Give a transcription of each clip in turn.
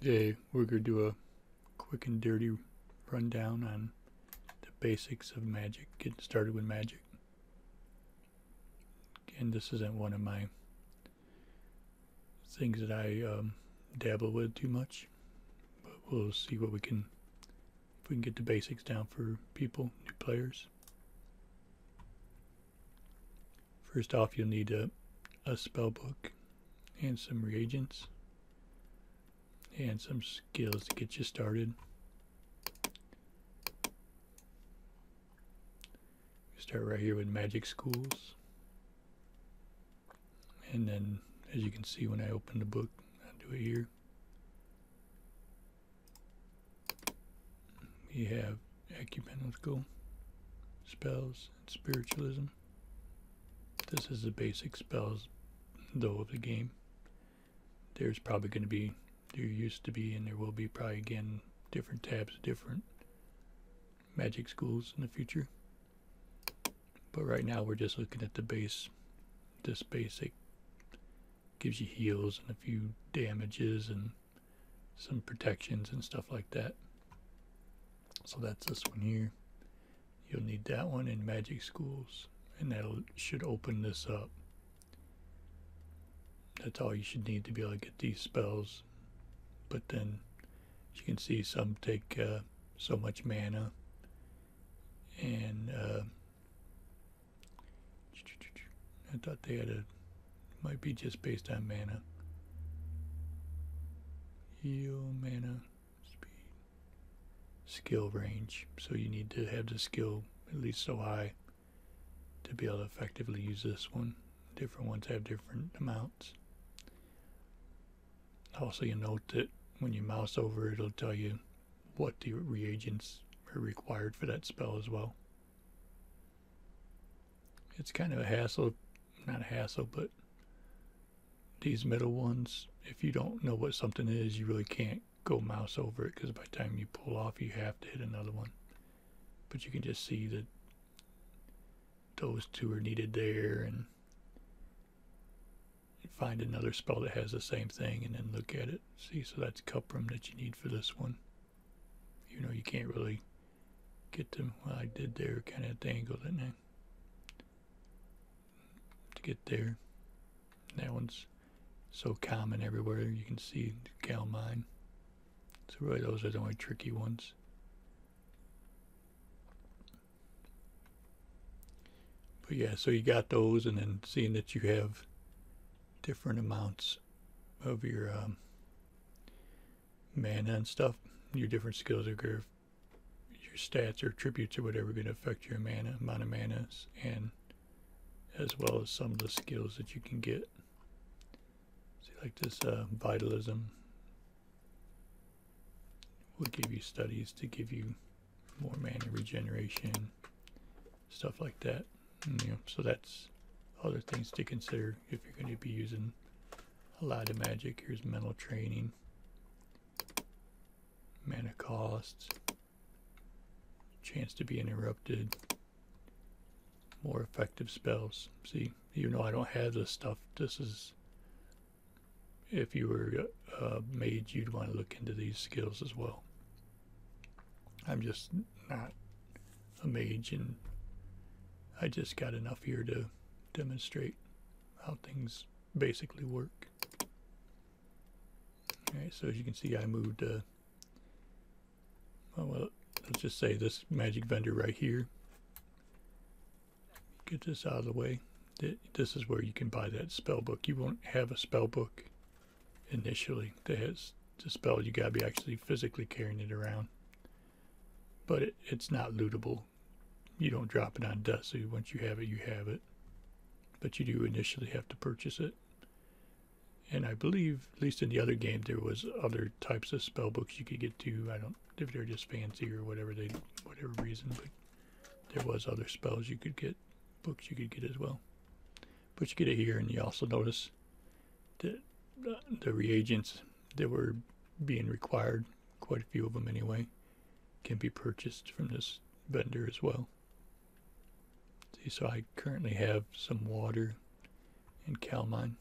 Today we're going to do a quick and dirty rundown on the basics of magic, getting started with magic. Again, this isn't one of my things that I dabble with too much, but we'll see what we can, if we can get the basics down for people, new players. First off, you'll need a spell book and some reagents and some skills to get you started. Start right here with magic schools, and then as you can see when I open the book, I'll do it here. We have ecumenical spells and spiritualism. This is the basic spells though of the game. There's probably going to be, there used to be, and there will be probably again different tabs, different magic schools in the future. But right now we're just looking at the base. This basic gives you heals and a few damages and some protections and stuff like that. So that's this one here. You'll need that one in magic schools, and that should open this up. That's all you should need to be able to get these spells. But then, as you can see, some take so much mana, and I thought they had a, might be just based on mana. Heal, mana, speed, skill range. So you need to have the skill at least so high to be able to effectively use this one. Different ones have different amounts. Also, you note that when you mouse over it, it'll tell you what the reagents are required for that spell as well. It's kind of a hassle, not a hassle, but these middle ones, if you don't know what something is, you really can't go mouse over it, because by the time you pull off, you have to hit another one. But you can just see that those two are needed there, and find another spell that has the same thing and then look at it. See, so that's cuprum that you need for this one. You know, you can't really get them, well, I did there kind of at the angle, didn't I? To get there. That one's so common everywhere. You can see the Galmine. So really those are the only tricky ones. But yeah, so you got those, and then seeing that you have different amounts of your mana and stuff, your different skills are going to, your stats or attributes or whatever, going to affect your mana, amount of mana, and as well as some of the skills that you can get. See, like this vitalism will give you studies to give you more mana regeneration, stuff like that. And, you know, so that's other things to consider if you're going to be using a lot of magic. Here's mental training, mana costs, chance to be interrupted, more effective spells. See, even though I don't have this stuff, this is, if you were a mage, you'd want to look into these skills as well. I'm just not a mage, and I just got enough here to demonstrate how things basically work. Alright, so as you can see, I moved well, let's just say this magic vendor right here. Get this out of the way. This is where you can buy that spell book. You won't have a spell book initially that has the spell. You gotta be actually physically carrying it around, but it's not lootable. You don't drop it on death, so once you have it, you have it. But you do initially have to purchase it. And I believe, at least in the other game, there was other types of spell books you could get too. I don't know if they're just fancy or whatever reason, but there was other spells you could get, books you could get as well. But you get it here, and you also notice that the reagents that were being required, quite a few of them anyway, can be purchased from this vendor as well. See, so I currently have some water and Calmine.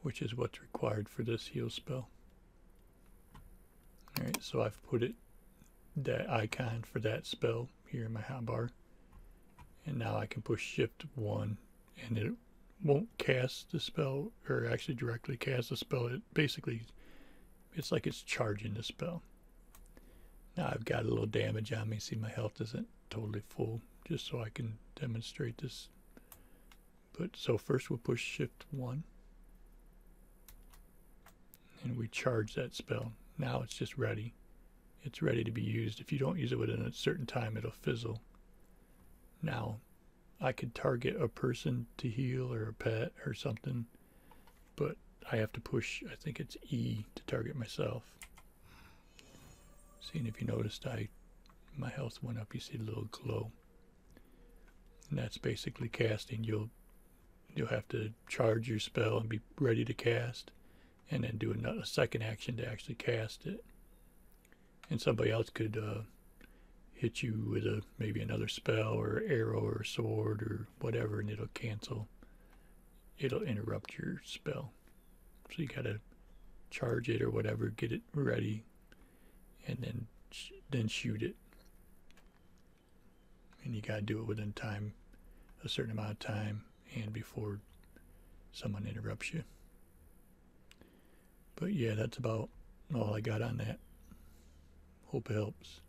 which is what's required for this heal spell. Alright, so I've put it, that icon for that spell here in my hotbar. And now I can push Shift 1 and it won't cast the spell, or actually directly cast the spell. It basically, it's like it's charging the spell. Now I've got a little damage on me. See, my health isn't totally full, just so I can demonstrate this. But so first we'll push Shift 1 and we charge that spell. Now it's just ready. It's ready to be used. If you don't use it within a certain time, it'll fizzle. Now I could target a person to heal or a pet or something, but I have to push, I think it's E, to target myself. See, and if you noticed, my health went up. You see the little glow, and that's basically casting. You'll have to charge your spell and be ready to cast, and then do a second action to actually cast it. And somebody else could hit you with maybe another spell or arrow or sword or whatever, and it'll cancel. It'll interrupt your spell. So you gotta charge it or whatever, get it ready, and then shoot it. And you gotta do it within time, a certain amount of time, and before someone interrupts you. But yeah, that's about all I got on that. Hope it helps.